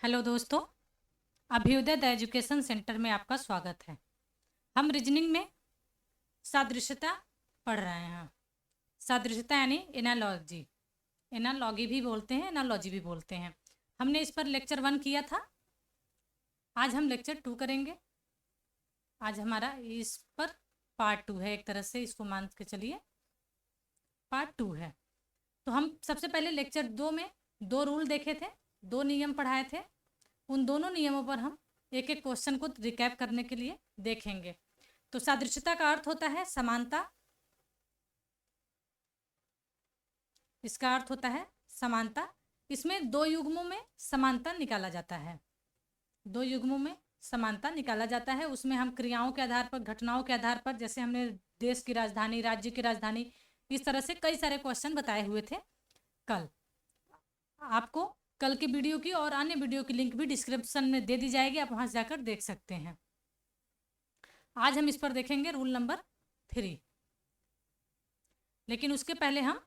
Hello दोस्तों, Abhyuday education centre में आपका स्वागत है। हम रीजनिंग में सादृश्यता पढ़ रहे हैं। सादृश्यता यानी एनालॉजी, एनालॉगी भी बोलते हैं, एनालॉजी भी बोलते हैं। हमने इस पर लेक्चर 1 किया था। आज हम लेक्चर 2 करेंगे। आज हमारा इस पर पार्ट 2 है, एक तरह से इसको मान के चलिए पार्ट 2 है। तो हम सबसे पहले लेक्चर 2 में 2 रूल देखे थे, 2 नियम पढ़ाए थे। उन दोनों नियमों पर हम एक एक क्वेश्चन को रिकैप करने के लिए देखेंगे। तो सादृश्यता का अर्थ होता है समानता। इसका अर्थ होता है समानता। इसमें 2 युग्मों में समानता निकाला जाता है। 2 युग्मों में समानता निकाला जाता है। उसमें हम क्रियाओं के आधार पर, घटनाओं के आधार पर, जैसे हमने देश की राजधानी, राज्य की राजधानी, इस तरह से कई सारे क्वेश्चन बताए हुए थे कल। आपको कल के वीडियो की और अन्य वीडियो की लिंक भी डिस्क्रिप्शन में दे दी जाएगी, आप वहां से जाकर देख सकते हैं। आज हम इस पर देखेंगे रूल नंबर 3, लेकिन उसके पहले हम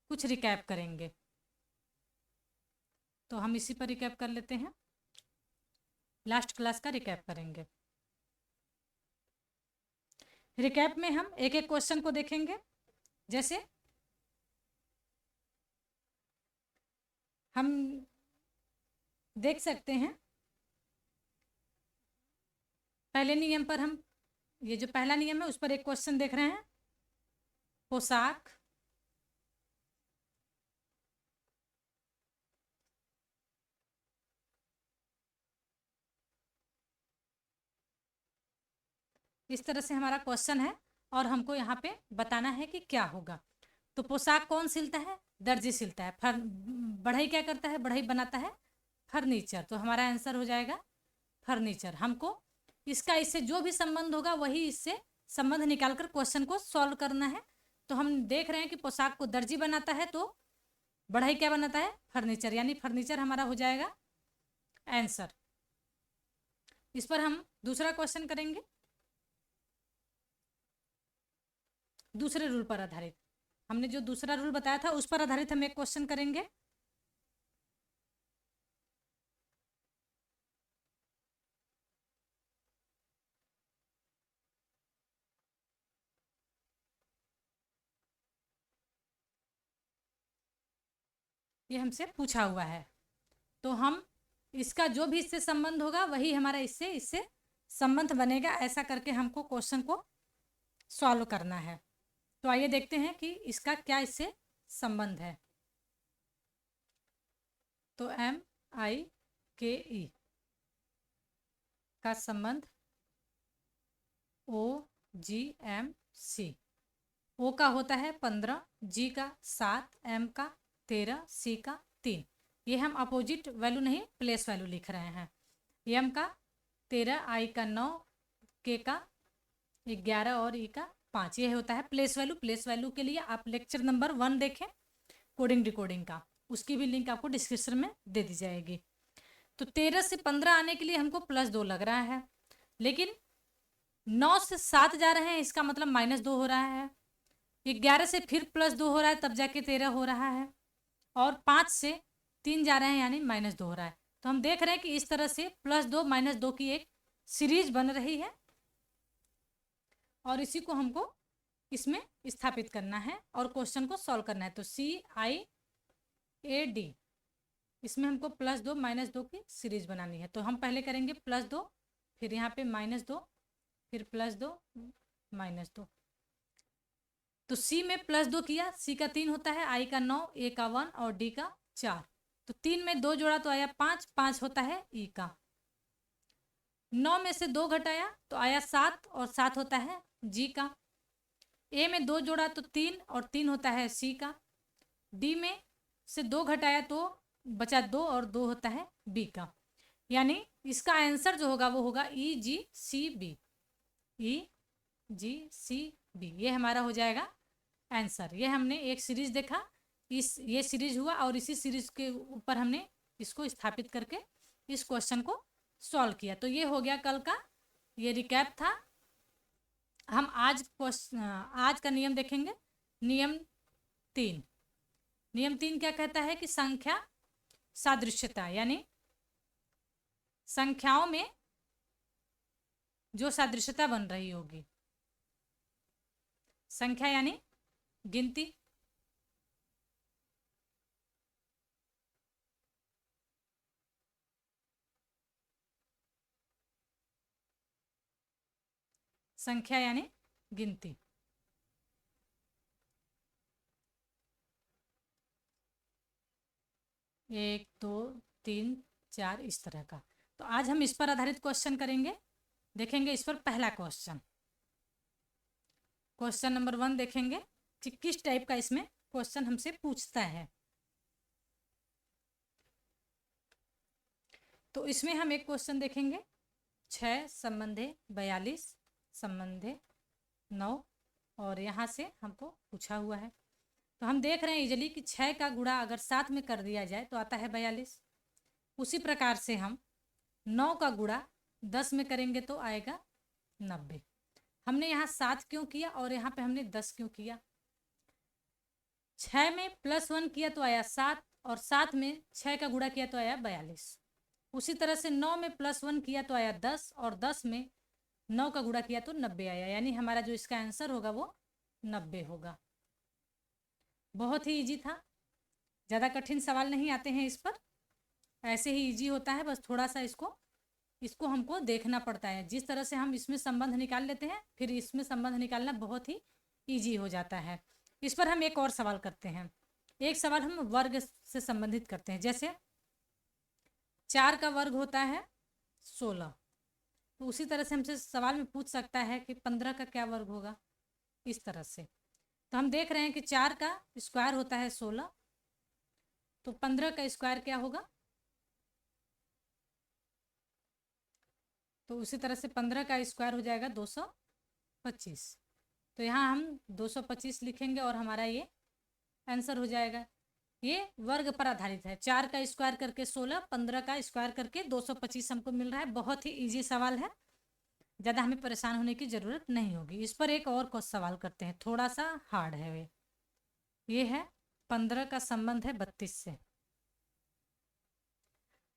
कुछ रिकैप करेंगे। तो हम इसी पर रिकैप कर लेते हैं, लास्ट क्लास का रिकैप करेंगे। रिकैप में हम एक एक क्वेश्चन को देखेंगे। जैसे हम देख सकते हैं, पहले नियम पर हम, ये जो पहला नियम है उस पर एक क्वेश्चन देख रहे हैं। पोशाक, इस तरह से हमारा क्वेश्चन है और हमको यहाँ पे बताना है कि क्या होगा। तो पोशाक कौन सिलता है? दर्जी सिलता है। बढ़ई क्या करता है? बढ़ई बनाता है फर्नीचर। तो हमारा आंसर हो जाएगा फर्नीचर। हमको इसका इससे जो भी संबंध होगा वही इससे संबंध निकालकर क्वेश्चन को सॉल्व करना है। तो हम देख रहे हैं कि पोशाक को दर्जी बनाता है, तो बढ़ई क्या बनाता है? फर्नीचर, यानी फर्नीचर हमारा हो जाएगा आंसर। इस पर हम दूसरा क्वेश्चन करेंगे, दूसरे रूल पर आधारित। हमने जो दूसरा रूल बताया था उस पर आधारित हम एक क्वेश्चन करेंगे। ये हमसे पूछा हुआ है, तो हम इसका जो भी इससे संबंध होगा वही हमारा इससे इससे संबंध बनेगा। ऐसा करके हमको क्वेश्चन को सॉल्व करना है। तो आइए देखते हैं कि इसका क्या इससे संबंध है। तो MIKE का संबंध OGMC। O का होता है 15, G का 7, M का 13, C का 3। ये हम अपोजिट वैल्यू नहीं, प्लेस वैल्यू लिख रहे हैं। M का 13, I का 9, K का 11 और E का 5। ये होता है प्लेस वैल्यू। प्लेस वैल्यू के लिए आप लेक्चर नंबर 1 देखें, कोडिंग डिकोडिंग का, उसकी भी लिंक आपको डिस्क्रिप्शन में दे दी जाएगी। तो 13 से 15 आने के लिए हमको +2 लग रहा है, लेकिन 9 से 7 जा रहे हैं, इसका मतलब -2 हो रहा है। 11 से फिर +2 हो रहा है, तब जाके 13 हो रहा है। और 5 से 3 जा रहे हैं, यानी -2 हो रहा है। तो हम देख रहे हैं कि इस तरह से +2 -2 की एक सीरीज बन रही है और इसी को हमको इसमें स्थापित करना है और क्वेश्चन को सॉल्व करना है। तो CIAD, इसमें हमको +2 -2 की सीरीज बनानी है। तो हम पहले करेंगे +2, फिर यहाँ पे -2, फिर +2 -2। तो C में +2 किया, C का 3 होता है, I का 9, A का 1 और D का 4। तो 3 में 2 जोड़ा तो आया 5, 5 होता है E का। 9 में से 2 घटाया तो आया 7 और 7 होता है G का। A में 2 जोड़ा तो 3 और 3 होता है C का। D में से 2 घटाया तो बचा 2 और 2 होता है B का। यानी इसका आंसर जो होगा वो होगा EGCB। EGCB ये हमारा हो जाएगा आंसर। ये हमने एक सीरीज देखा, ये सीरीज हुआ और इसी सीरीज के ऊपर हमने इसको स्थापित करके इस क्वेश्चन को सॉल्व किया। तो ये हो गया कल का, ये रिकैप था। हम आज का नियम देखेंगे। नियम 3। नियम 3 क्या कहता है कि संख्या सादृश्यता, यानी संख्याओं में जो सादृश्यता बन रही होगी, संख्या यानी गिनती, संख्या यानी गिनती। एक, दो, तीन, चार, इस तरह का। तो आज हम इस पर आधारित क्वेश्चन करेंगे। देखेंगे इस पर पहला क्वेश्चन, क्वेश्चन नंबर 1 देखेंगे कि किस टाइप का इसमें क्वेश्चन हमसे पूछता है। तो इसमें हम एक क्वेश्चन देखेंगे, 6 संबंधे 42 संबंधे 9, और यहाँ से हमको पूछा हुआ है। तो हम देख रहे हैं इजली कि 6 का गुणा अगर 7 में कर दिया जाए तो आता है 42। उसी प्रकार से हम 9 का गुणा 10 में करेंगे तो आएगा 90। हमने यहाँ 7 क्यों किया और यहाँ पे हमने 10 क्यों किया? 6 में +1 किया तो आया 7, और 7 में 6 का गुणा किया तो आया 42। उसी तरह से 9 में +1 किया तो आया 10, और 10 में 9 का गुणा किया तो 90 आया। यानी हमारा जो इसका आंसर होगा वो 90 होगा। बहुत ही इजी था, ज़्यादा कठिन सवाल नहीं आते हैं इस पर, ऐसे ही इजी होता है, बस थोड़ा सा इसको हमको देखना पड़ता है। जिस तरह से हम इसमें संबंध निकाल लेते हैं, फिर इसमें संबंध निकालना बहुत ही इजी हो जाता है। इस पर हम एक और सवाल करते हैं। एक सवाल हम वर्ग से संबंधित करते हैं। जैसे 4 का वर्ग होता है 16, तो उसी तरह से हमसे सवाल में पूछ सकता है कि 15 का क्या वर्ग होगा, इस तरह से। तो हम देख रहे हैं कि 4 का स्क्वायर होता है 16, तो 15 का स्क्वायर क्या होगा? तो उसी तरह से 15 का स्क्वायर हो जाएगा 225। तो यहाँ हम 225 लिखेंगे और हमारा ये आंसर हो जाएगा। ये वर्ग पर आधारित है। 4 का स्क्वायर करके 16, 15 का स्क्वायर करके 225 हमको मिल रहा है। बहुत ही इजी सवाल है, ज़्यादा हमें परेशान होने की ज़रूरत नहीं होगी। इस पर एक और सवाल करते हैं, थोड़ा सा हार्ड है। ये है 15 का संबंध है 32 से,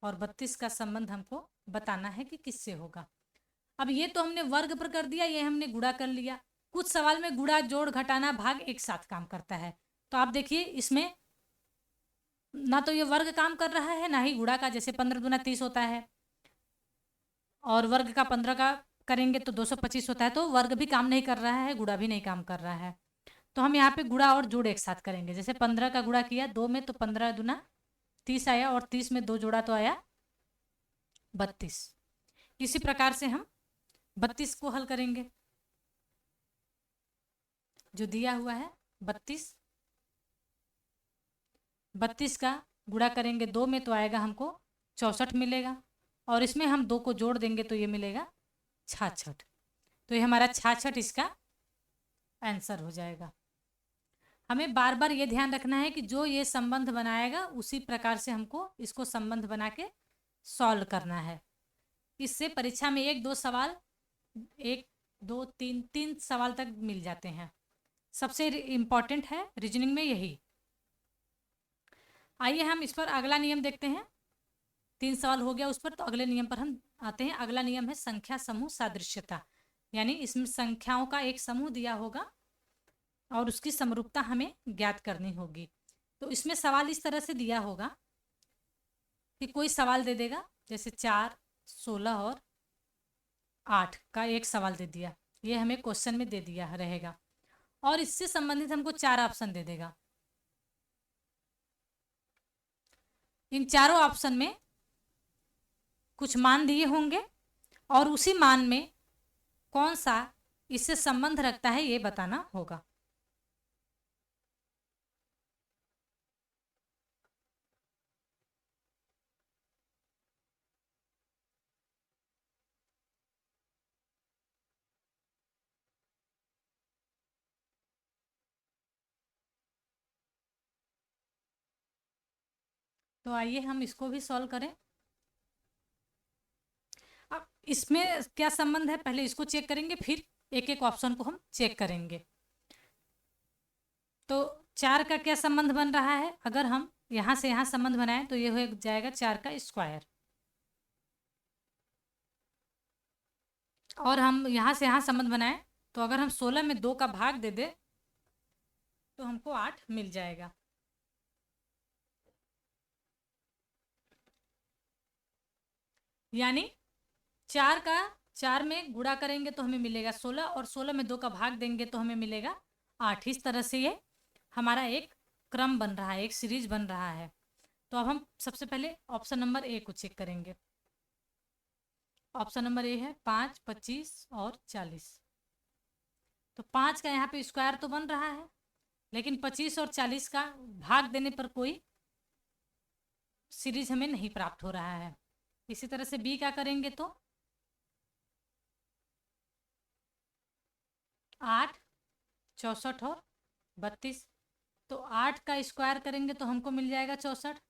और 32 का संबंध हमको बताना है कि किससे होगा। अब ये तो हमने वर्ग पर कर दिया, ये हमने गुणा कर लिया। कुछ सवाल में गुणा, जोड़, घटाना, भाग एक साथ काम करता है। तो आप देखिए इसमें ना तो ये वर्ग काम कर रहा है, ना ही गुणा का। जैसे 15 दूना 30 होता है, और वर्ग का 15 का करेंगे तो 225 होता है। तो वर्ग भी काम नहीं कर रहा है, गुणा भी नहीं काम कर रहा है। तो हम यहाँ पे गुणा और जोड़ एक साथ करेंगे। जैसे 15 का गुणा किया 2 में, तो 15 दूना 30 आया, और 30 में 2 जोड़ा तो आया 32। इसी प्रकार से हम 32 को हल करेंगे। जो दिया हुआ है 32 का गुणा करेंगे 2 में तो आएगा हमको 64 मिलेगा, और इसमें हम 2 को जोड़ देंगे तो ये मिलेगा 66। तो ये हमारा 66 इसका आंसर हो जाएगा। हमें बार बार ये ध्यान रखना है कि जो ये संबंध बनाएगा उसी प्रकार से हमको इसको संबंध बना के सॉल्व करना है। इससे परीक्षा में 1-2 सवाल, 1-2-3 सवाल तक मिल जाते हैं। सबसे इम्पॉर्टेंट है रीजनिंग में यही। आइए हम इस पर अगला नियम देखते हैं। 3 सवाल हो गया उस पर, तो अगले नियम पर हम आते हैं। अगला नियम है संख्या समूह सादृश्यता। यानी इसमें संख्याओं का एक समूह दिया होगा और उसकी समरूपता हमें ज्ञात करनी होगी। तो इसमें सवाल इस तरह से दिया होगा कि कोई सवाल दे देगा, जैसे 4, 16 और 8 का एक सवाल दे दिया, ये हमें क्वेश्चन में दे दिया रहेगा, और इससे संबंधित हमको 4 ऑप्शन दे देगा। इन चारों ऑप्शन में कुछ मान दिए होंगे, और उसी मान में कौन सा इससे संबंध रखता है ये बताना होगा। तो आइए हम इसको भी सॉल्व करें। अब इसमें क्या संबंध है पहले इसको चेक करेंगे, फिर एक एक ऑप्शन को हम चेक करेंगे। तो 4 का क्या संबंध बन रहा है? अगर हम यहाँ से यहाँ संबंध बनाएं तो ये हो जाएगा 4 का स्क्वायर। और हम यहाँ से यहाँ संबंध बनाए, तो अगर हम 16 में 2 का भाग दे दे तो हमको 8 मिल जाएगा। यानी 4 में गुणा करेंगे तो हमें मिलेगा 16, और 16 में 2 का भाग देंगे तो हमें मिलेगा 8। इस तरह से ये हमारा एक क्रम बन रहा है, एक सीरीज बन रहा है। तो अब हम सबसे पहले ऑप्शन नंबर ए को चेक करेंगे। ऑप्शन नंबर ए है 5, 25 और 40। तो 5 का यहाँ पे स्क्वायर तो बन रहा है, लेकिन 25 और 40 का भाग देने पर कोई सीरीज हमें नहीं प्राप्त हो रहा है। इसी तरह से बी का करेंगे तो 8, 64 और 32। तो 8 का स्क्वायर करेंगे तो हमको मिल जाएगा 64,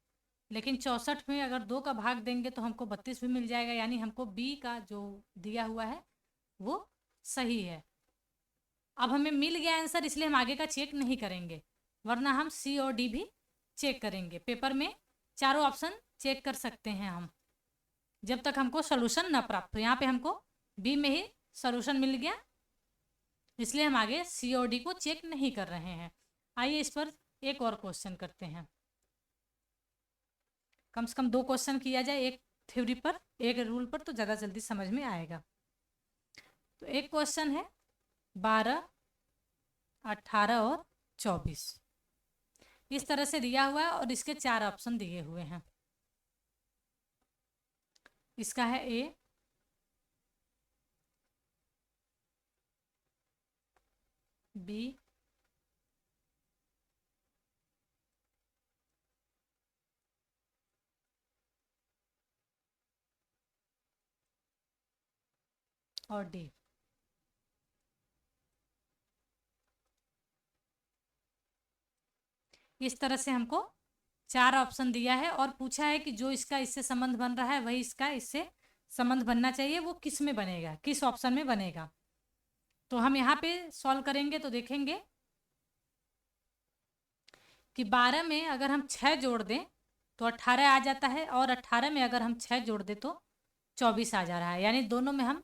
लेकिन 64 में अगर 2 का भाग देंगे तो हमको 32 भी मिल जाएगा। यानी हमको बी का जो दिया हुआ है वो सही है। अब हमें मिल गया आंसर, इसलिए हम आगे का चेक नहीं करेंगे, वरना हम सी और डी भी चेक करेंगे। पेपर में चारों ऑप्शन चेक कर सकते हैं हम, जब तक हमको सोल्यूशन ना प्राप्त हो। यहाँ पे हमको बी में ही सोल्यूशन मिल गया, इसलिए हम आगे सी और डी को चेक नहीं कर रहे हैं। आइए इस पर एक और क्वेश्चन करते हैं। कम से कम 2 क्वेश्चन किया जाए, एक थ्योरी पर एक रूल पर, तो ज़्यादा जल्दी समझ में आएगा। तो एक क्वेश्चन है 12, 18 और 24। इस तरह से दिया हुआ है और इसके 4 ऑप्शन दिए हुए हैं। इसका है ए, बी, और डी। इस तरह से हमको 4 ऑप्शन दिया है और पूछा है कि जो इसका इससे संबंध बन रहा है वही इसका इससे संबंध बनना चाहिए। वो किस में बनेगा, किस ऑप्शन में बनेगा। तो हम यहाँ पे सॉल्व करेंगे तो देखेंगे कि 12 में अगर हम 6 जोड़ दें तो 18 आ जाता है, और 18 में अगर हम 6 जोड़ दें तो 24 आ जा रहा है। यानी दोनों में हम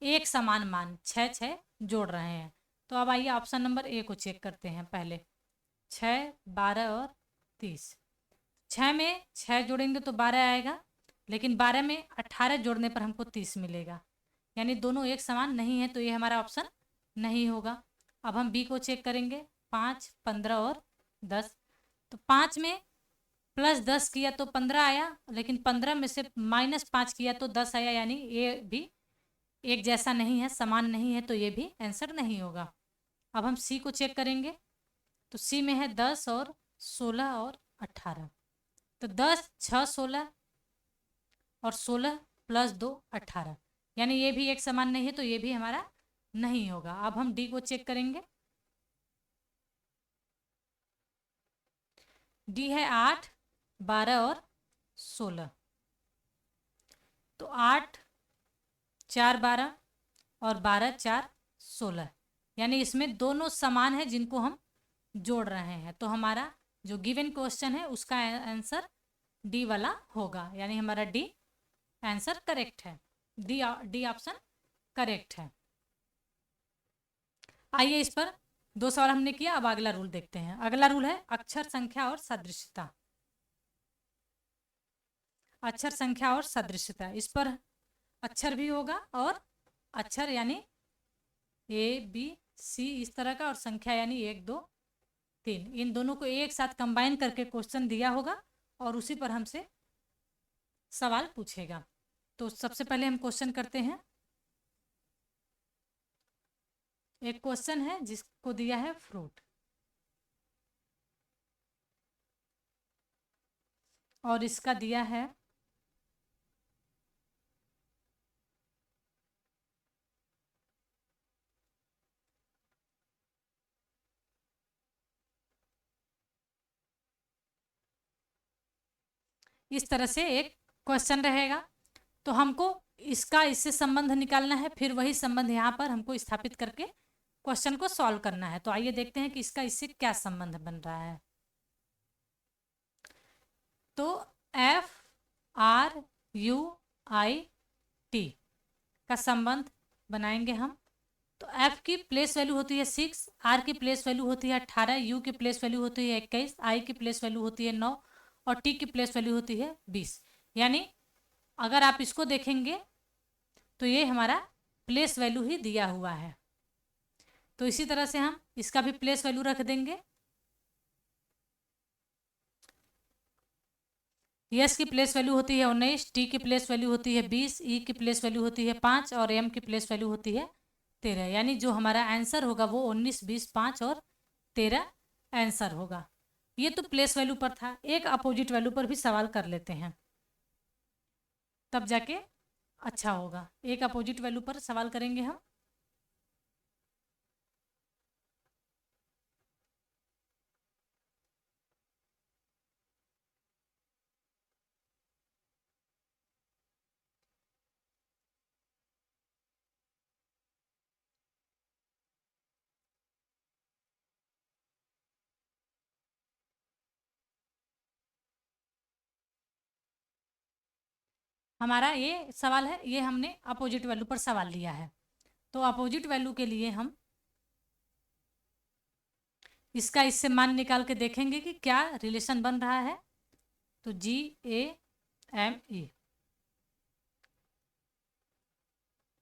एक समान मान 6 6 जोड़ रहे हैं। तो अब आइए ऑप्शन नंबर ए को चेक करते हैं। पहले 6, 12 और 30। 6 में 6 जोड़ेंगे तो 12 आएगा, लेकिन 12 में 18 जोड़ने पर हमको 30 मिलेगा। यानी दोनों एक समान नहीं है, तो ये हमारा ऑप्शन नहीं होगा। अब हम बी को चेक करेंगे। 5, 15 और 10। तो 5 में प्लस 10 किया तो 15 आया, लेकिन 15 में से -5 किया तो 10 आया। यानी ये भी एक जैसा नहीं है, समान नहीं है, तो ये भी आंसर नहीं होगा। अब हम सी को चेक करेंगे। तो सी में है 10 और 16 और 18। तो 10, 6, 16 और 16 प्लस 2, 18। यानी ये भी एक समान नहीं है, तो ये भी हमारा नहीं होगा। अब हम डी को चेक करेंगे। डी है 8, 12 और 16। तो 8, 4, 12 और 12, 4, 16। यानी इसमें दोनों समान है जिनको हम जोड़ रहे हैं। तो हमारा जो गिवन क्वेश्चन है उसका आंसर डी वाला होगा। यानी हमारा डी आंसर करेक्ट है। डी ऑप्शन करेक्ट है। आइए इस पर 2 सवाल हमने किया, अब अगला रूल देखते हैं। अगला रूल है अक्षर संख्या और सदृशता। अक्षर संख्या और सदृशता, इस पर अक्षर भी होगा और अक्षर यानी ए, बी, सी इस तरह का, और संख्या यानी 1, 2, 3। इन दोनों को एक साथ कंबाइन करके क्वेश्चन दिया होगा और उसी पर हमसे सवाल पूछेगा। तो सबसे पहले हम क्वेश्चन करते हैं। एक क्वेश्चन है जिसको दिया है फ्रूट, और इसका दिया है इस तरह से एक क्वेश्चन रहेगा। तो हमको इसका इससे संबंध निकालना है, फिर वही संबंध यहाँ पर हमको स्थापित करके क्वेश्चन को सॉल्व करना है। तो आइए देखते हैं कि इसका इससे क्या संबंध बन रहा है। तो FRUIT का संबंध बनाएंगे हम। तो एफ की प्लेस वैल्यू होती है 6, आर की प्लेस वैल्यू होती है 18, यू की प्लेस वैल्यू होती है 21, आई की प्लेस वैल्यू होती है 9 और टी की प्लेस वैल्यू होती है 20। यानी अगर आप इसको देखेंगे तो ये हमारा प्लेस वैल्यू ही दिया हुआ है। तो इसी तरह से हम इसका भी प्लेस वैल्यू रख देंगे। यस की प्लेस वैल्यू होती है 19, टी की प्लेस वैल्यू होती है 20, ई की प्लेस वैल्यू होती है 5 और एम की प्लेस वैल्यू होती है 13। यानी जो हमारा आंसर होगा वो 19, 20, 5 और 13 आंसर होगा। ये तो प्लेस वैल्यू पर था। एक अपोजिट वैल्यू पर भी सवाल कर लेते हैं, तब जाके अच्छा होगा। एक अपोजिट वैल्यू पर सवाल करेंगे हम। हमारा ये सवाल है, ये हमने अपोजिट वैल्यू पर सवाल लिया है। तो अपोजिट वैल्यू के लिए हम इसका इससे मान निकाल के देखेंगे कि क्या रिलेशन बन रहा है। तो GAME,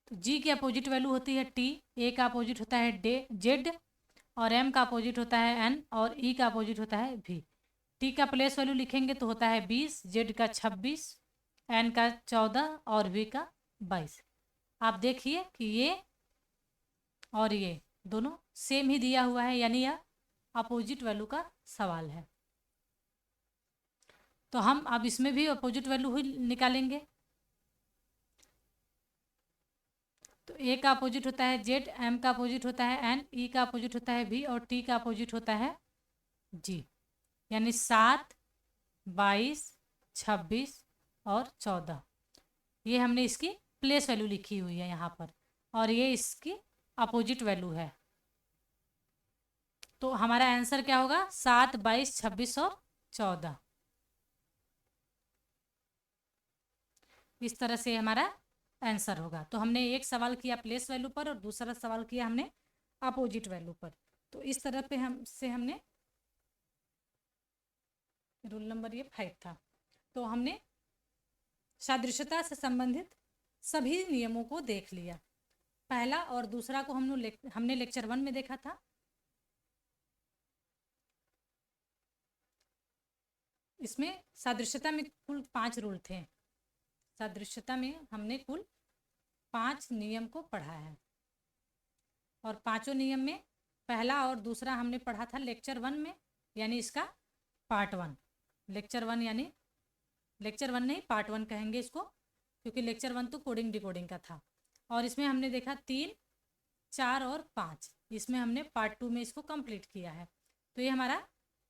तो G की अपोजिट वैल्यू होती है T, A का अपोजिट होता है Z और M का अपोजिट होता है N और E का अपोजिट होता है V। T का प्लेस वैल्यू लिखेंगे तो होता है 20, Z का 26, N का 14 और V का 22। आप देखिए कि ये और ये दोनों सेम ही दिया हुआ है, यानी यह अपोजिट वैल्यू का सवाल है। तो हम अब इसमें भी अपोजिट वैल्यू ही निकालेंगे। तो ए का अपोजिट होता है जेड, एम का अपोजिट होता है एन, ई का अपोजिट होता है वी और टी का अपोजिट होता है जी। यानी 7, 22, 26 और 14, ये हमने इसकी प्लेस वैल्यू लिखी हुई है यहाँ पर और ये इसकी अपोजिट वैल्यू है। तो हमारा आंसर क्या होगा? 7, 22, 26 और 14। इस तरह से हमारा आंसर होगा। तो हमने एक सवाल किया प्लेस वैल्यू पर और दूसरा सवाल किया हमने अपोजिट वैल्यू पर। तो इस तरह पे हमने रूल नंबर ये 5 था। तो हमने सादृश्यता से संबंधित सभी नियमों को देख लिया। पहला और दूसरा को हमने लेक्चर 1 में देखा था। इसमें सादृश्यता में कुल 5 रूल थे। सादृश्यता में हमने कुल 5 नियम को पढ़ा है और पांचों नियम में पहला और दूसरा हमने पढ़ा था लेक्चर 1 में, यानी इसका पार्ट 1। लेक्चर 1 यानी लेक्चर 1 नहीं, पार्ट 1 कहेंगे इसको, क्योंकि लेक्चर 1 तो कोडिंग डिकोडिंग का था। और इसमें हमने देखा 3, 4 और 5, इसमें हमने पार्ट 2 में इसको कंप्लीट किया है। तो ये हमारा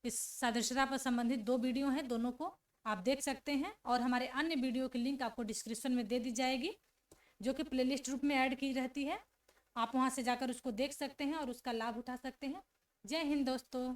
इस सादृश्यता पर संबंधित 2 वीडियो हैं, दोनों को आप देख सकते हैं और हमारे अन्य वीडियो की लिंक आपको डिस्क्रिप्शन में दे दी जाएगी, जो कि प्लेलिस्ट रूप में ऐड की रहती है। आप वहाँ से जाकर उसको देख सकते हैं और उसका लाभ उठा सकते हैं। जय हिंद दोस्तों।